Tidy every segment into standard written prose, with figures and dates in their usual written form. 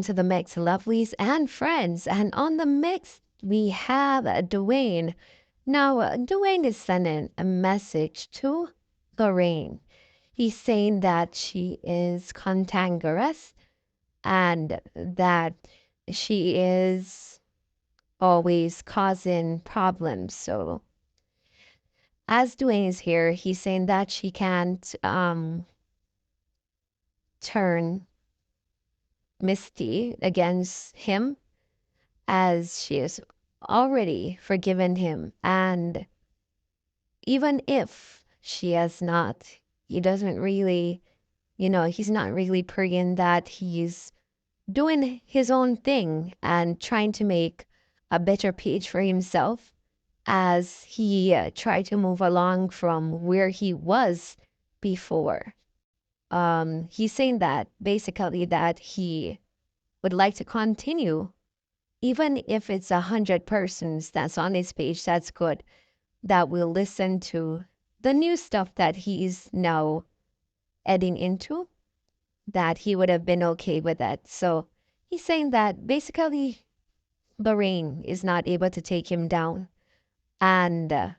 to the mix, lovelies and friends. And on the mix, we have Dwayne. Now, Dwayne is sending a message to Lorraine. He's saying that she is cantankerous and that she is always causing problems. So, as Dwayne is here, he's saying that she can't turn Misty against him as she has already forgiven him. And even if she has not, he doesn't really, he's not really praying that he's doing his own thing and trying to make a better page for himself as he tried to move along from where he was before. He's saying that basically that he would like to continue, even if it's 100 persons that's on his page, that's good, that will listen to the new stuff that he's now adding into, that he would have been okay with that. So he's saying that basically Lorraine is not able to take him down. And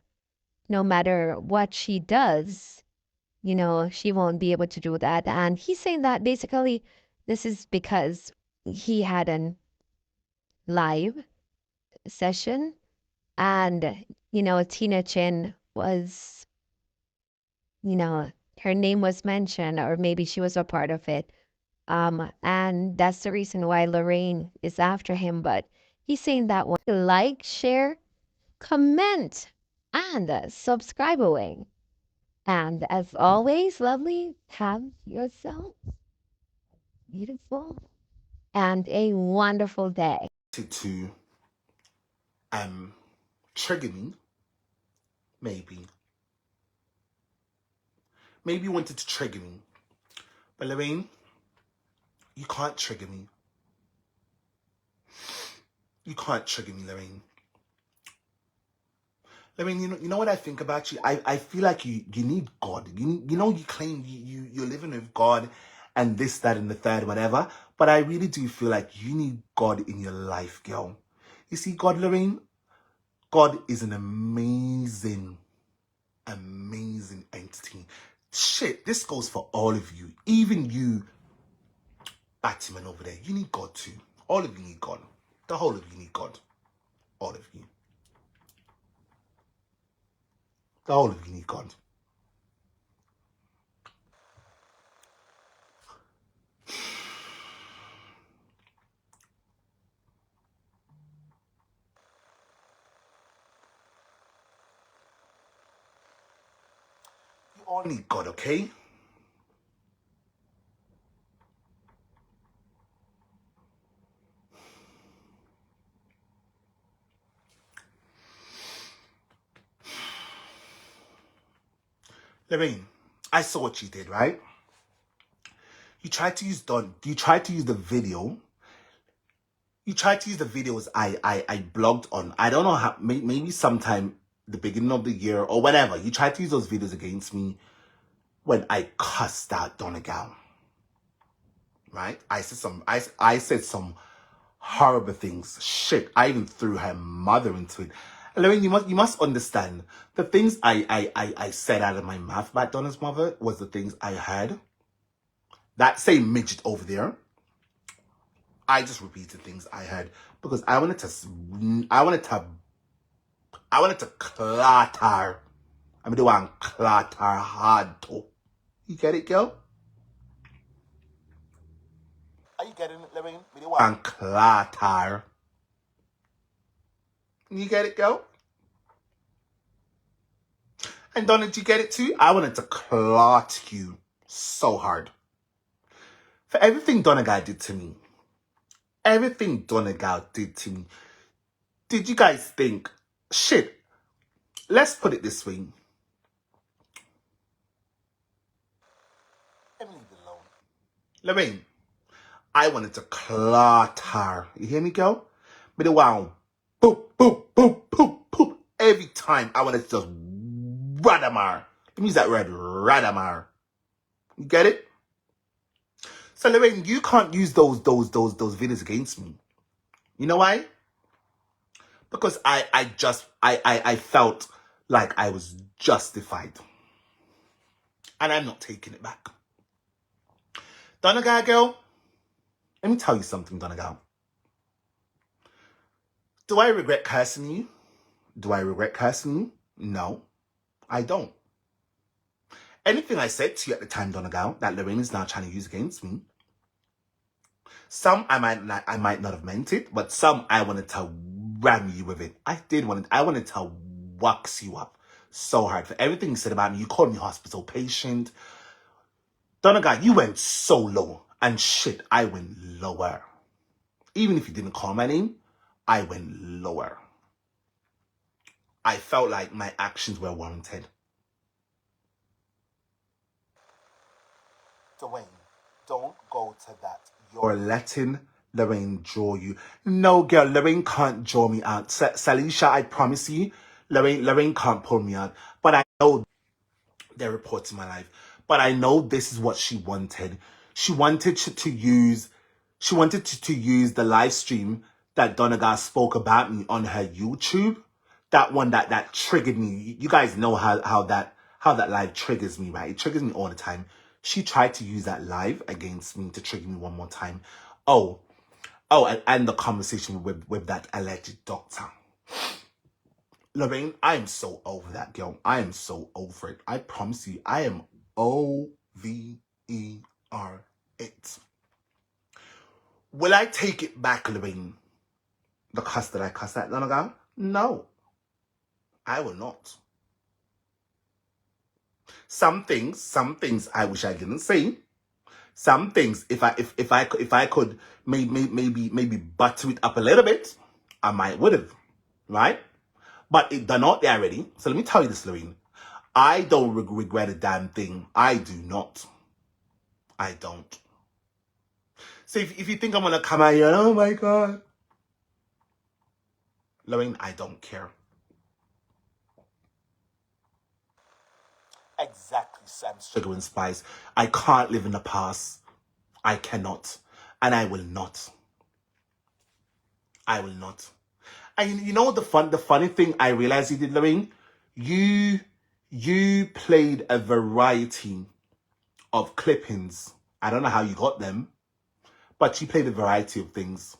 no matter what she does, she won't be able to do that. And he's saying that basically this is because he had an live session and, Tina Chin was, you know, her name was mentioned, or maybe she was a part of it. And that's the reason why Lorraine is after him. But he's saying that one like, share, comment, and subscribe away. And as always, lovely, have yourself beautiful and a wonderful day. To trigger me, maybe you wanted to trigger me, but Lorraine, you can't trigger me. You can't trigger me, Lorraine. Lorraine, you know what I think about you? I feel like you need God. You claim you're living with God and this, that, and the third, whatever. But I really do feel like you need God in your life, girl. You see, God, Lorraine, God is an amazing entity. Shit, this goes for all of you. Even you, Batman over there. You need God too. All of you need God. The whole of you need God. All of you. The whole of you need God. You all need God, okay? Lorraine, I saw what you did, right? You tried to use the video. You tried to use the videos I blogged on. I don't know how, maybe sometime the beginning of the year or whatever. You tried to use those videos against me when I cussed out Donegal. Right? I said some horrible things. Shit, I even threw her mother into it. Lorraine, you must understand the things I said out of my mouth about Donna's mother was the things I heard. That same midget over there, I just repeated things I heard because I wanted to clatter. I mean, the one clatter hard too. You get it, girl? Are you getting it, Lorraine? Me the one clatter. You get it, girl? And Donna, did you get it too? I wanted to clot you so hard. For everything Donegal did to me. Everything Donegal did to me. Did you guys think, shit, let's put it this way. Let me leave it alone. Lorraine, I wanted to clot her. You hear me, girl? But the wow, boop, boop, boop, boop, boop. Every time I wanted to just radamar. It means that red radamar. You get it? So Lorraine, you can't use those videos against me. You know why? Because I felt like I was justified. And I'm not taking it back. Donegal girl, let me tell you something, Donegal. Do I regret cursing you? Do I regret cursing you? No, I don't. Anything I said to you at the time, Donegal, that Lorraine is now trying to use against me, some I might not have meant it, but some I wanted to ram you with it. I wanted to wax you up so hard for everything you said about me. You called me hospital patient. Donegal, you went so low. And shit, I went lower. Even if you didn't call my name, I went lower. I felt like my actions were warranted. Dwayne, don't go to that. You're letting Lorraine draw you. No, girl, Lorraine can't draw me out. Salisha, I promise you, Lorraine can't pull me out. But I know they're reporting my life. But I know this is what she wanted. She wanted to use the live stream that Donegal spoke about me on her YouTube. That one that triggered me. You guys know how that live triggers me, right? It triggers me all the time. She tried to use that live against me to trigger me one more time. Oh, and the conversation with that alleged doctor. Lorraine, I am so over that, girl. I am so over it. I promise you, I am over it. Will I take it back, Lorraine? The cuss that I cussed at long ago? No, I will not. Some things I wish I didn't say. Some things, if I could maybe butter it up a little bit, I might would have, right? But they're not there already. So let me tell you this, Lorraine. I don't regret a damn thing. I do not. I don't. So if you think I'm gonna come out here, oh my God, Lorraine, I don't care. Exactly, Sam. Sugar and spice. I can't live in the past. I cannot. And I will not. I will not. And you know the funny thing I realized you did, Lorraine? You played a variety of clippings. I don't know how you got them, but you played a variety of things.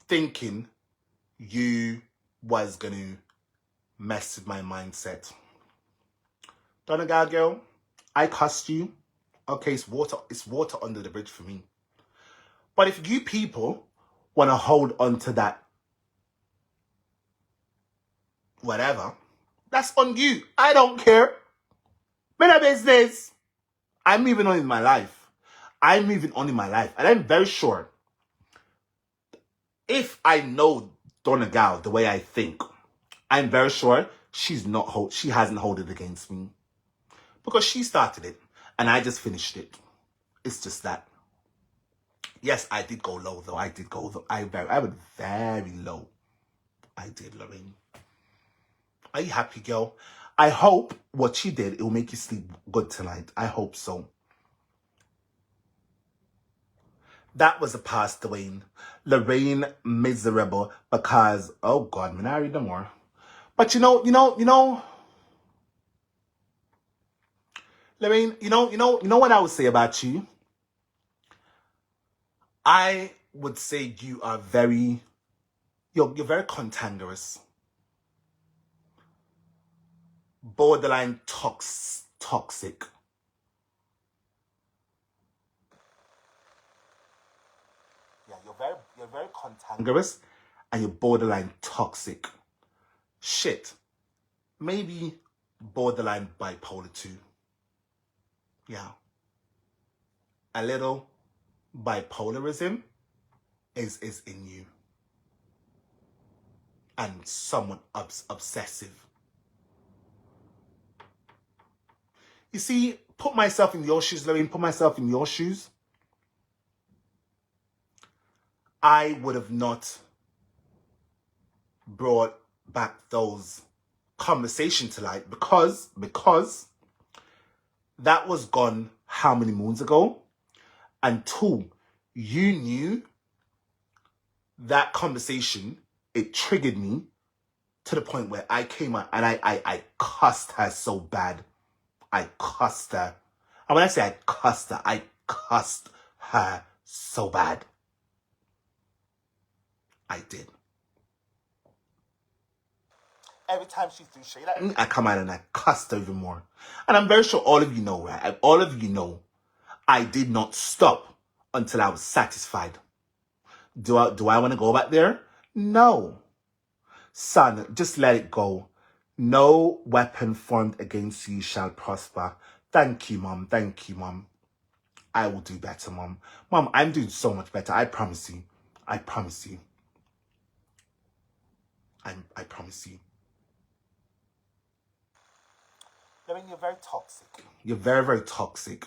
Thinking you was gonna mess with my mindset. Donegal girl, I cussed you. Okay, it's water under the bridge for me. But if you people want to hold on to that whatever, that's on you. I don't care. My business. I'm moving on in my life. I'm moving on in my life. And I'm very sure if I know Donegal the way I think, I'm very sure she hasn't held it against me. Because she started it and I just finished it. It's just that. Yes, I did go low though. I went very low. I did, Lorraine. Are you happy, girl? I hope what she did, it will make you sleep good tonight. I hope so. That was a past, Dwayne. Lorraine miserable because, oh God, I'm not read no more. But you know, Lorraine, you know what I would say about you? I would say you are you're very cantankerous. Borderline toxic. Yeah, you're very cantankerous and you're borderline toxic. Shit. Maybe borderline bipolar too. Yeah. A little bipolarism is in you. And somewhat obsessive. You see, put myself in your shoes, Lorraine, put myself in your shoes. I would have not brought back those conversations to light because that was gone how many moons ago? And two, you knew that conversation, it triggered me to the point where I came out and I cussed her so bad. I cussed her. And when I say I cussed her so bad. I did. Every time she threw shade at me, I come out and I cussed her even more. And I'm very sure all of you know, right? All of you know, I did not stop until I was satisfied. Do I want to go back there? No. Son, just let it go. No weapon formed against you shall prosper. Thank you, Mom. Thank you, Mom. I will do better, Mom. Mom, I'm doing so much better. I promise you. I promise you. I promise you. Lorraine, you're very toxic. You're very, very toxic.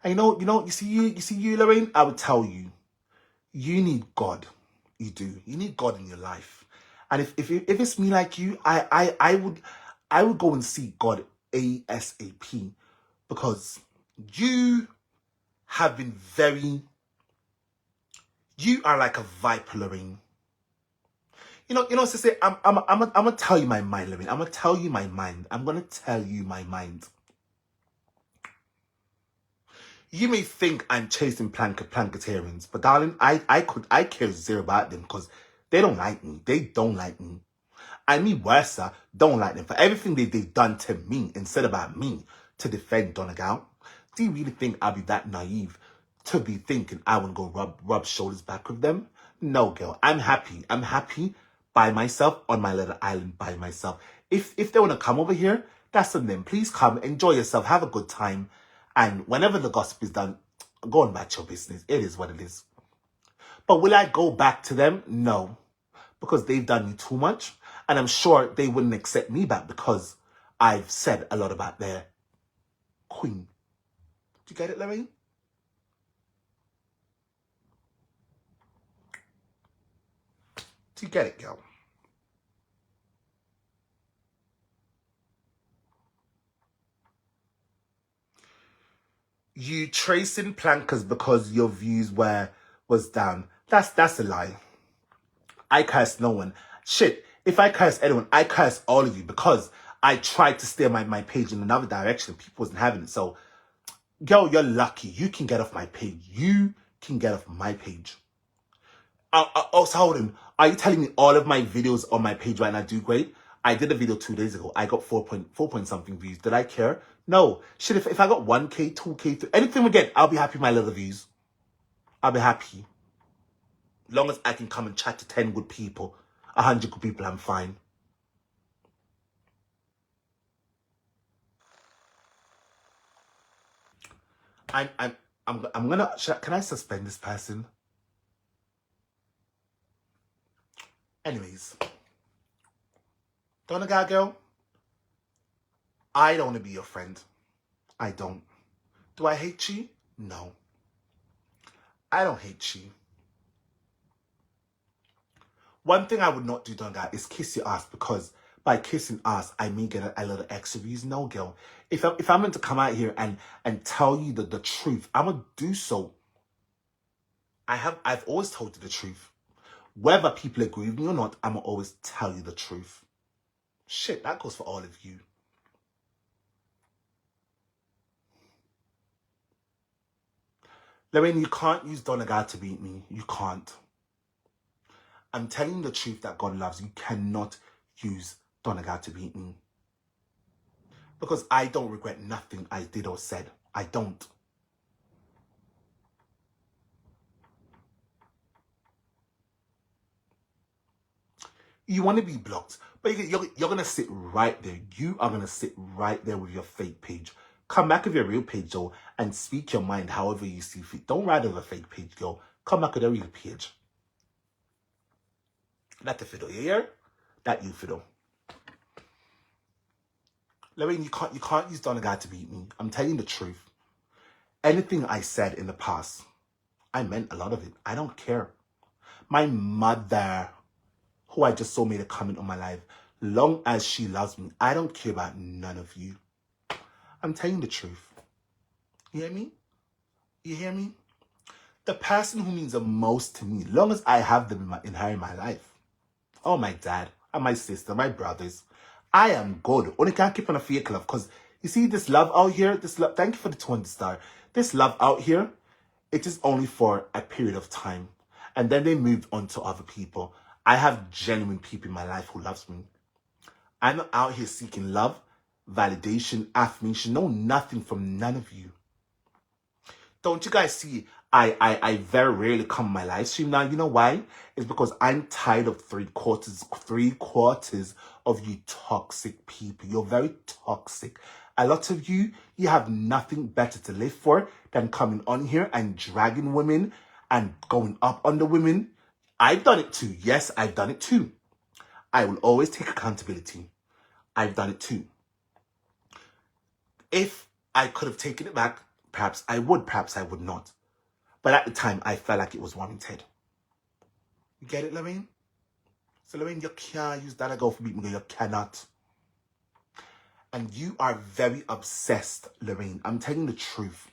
And you see you, Lorraine, I would tell you, you need God. You do. You need God in your life. And if it's me like you, I would go and seek God ASAP, because you have been you are like a viper, Lorraine. Sister, I'm gonna tell you my mind, Lorraine. I'm gonna tell you my mind. I'm gonna tell you my mind. You may think I'm chasing Planketarians, but darling, I care zero about them, because they don't like me. They don't like me. And me worse, don't like them for everything they've done to me instead about me to defend Donegal. Do you really think I'll be that naive to be thinking I want to go rub shoulders back with them? No, girl. I'm happy. I'm happy by myself on my little island by myself. If they want to come over here, that's on them. Please come, enjoy yourself, have a good time. And whenever the gossip is done, go on about your business. It is what it is. But will I go back to them? No. Because they've done me too much. And I'm sure they wouldn't accept me back because I've said a lot about their queen. Do you get it, Lorraine? Do you get it, girl? You tracing plankers because your views was down. That's a lie. I curse no one. Shit, if I curse anyone, I curse all of you, because I tried to steer my page in another direction. People wasn't having it. So, girl, you're lucky. You can get off my page. You can get off my page. Also, hold on. Are you telling me all of my videos on my page right now do great? I did a video 2 days ago. I got 4 point something views. Did I care? No. Shit, if I got 1K, 2K, anything we get, I'll be happy with my little views. I'll be happy. Long as I can come and chat to 10 good people, 100 good people, I'm fine. I'm gonna, can I suspend this person? Anyways. Donegal girl, I don't want to be your friend. I don't. Do I hate you? No. I don't hate you. One thing I would not do, Donegal, is kiss your ass, because by kissing ass, I may get a little extra views. No, girl. If I'm meant to come out here and tell you the truth, I'm going to do so. I've always told you the truth. Whether people agree with me or not, I'm going to always tell you the truth. Shit, that goes for all of you. Lorraine, you can't use Donegal to beat me. You can't. I'm telling you the truth that God loves. You cannot use Donegal to beat me. Because I don't regret nothing I did or said. I don't. You want to be blocked, but you're going to sit right there. You are going to sit right there with your fake page. Come back with your real page, though, and speak your mind however you see fit. Don't ride over a fake page, girl. Come back with a real page. That's the fiddle, you hear? That you fiddle. Lorraine, you can't use Donegal to beat me. I'm telling you the truth. Anything I said in the past, I meant a lot of it. I don't care. My mother, who I just saw made a comment on my live, long as she loves me, I don't care about none of you. I'm telling you the truth. You hear me? You hear me? The person who means the most to me, long as I have them in her in my life. Oh, my dad and my sister, my brothers. I am good. Only can't keep on a fake love. Because you see this love out here, this love, thank you for the 20 star. This love out here, it is only for a period of time. And then they moved on to other people. I have genuine people in my life who loves me. I'm not out here seeking love, validation, affirmation. No, nothing from none of you. Don't you guys see? I very rarely come in my live stream now. You know why? It's because I'm tired of three quarters of you toxic people. You're very toxic. A lot of you have nothing better to live for than coming on here and dragging women and going up on the women. I've done it too. Yes, I've done it too. I will always take accountability. I've done it too. If I could have taken it back, perhaps I would, perhaps I would not. But at the time, I felt like it was warranted. You get it, Lorraine? So, Lorraine, you can't use that ago for beat me. You cannot. And you are very obsessed, Lorraine. I'm telling you the truth.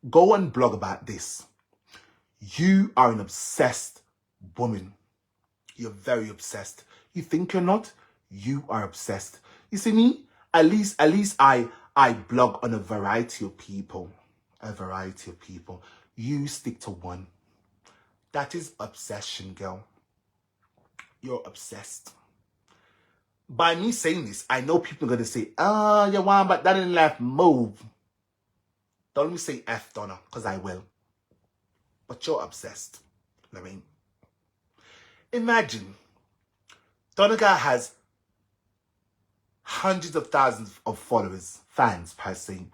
Go and blog about this. You are an obsessed woman. You're very obsessed. You think you're not? You are obsessed. You see me? At least I blog on a variety of people. A variety of people. You stick to one. That is obsession, girl. You're obsessed. By me saying this, I know people are going to say, you want, but that in left move. Don't let me say F, Donna, because I will. But you're obsessed, Lorraine. Imagine, Donegal has hundreds of thousands of followers, fans per se.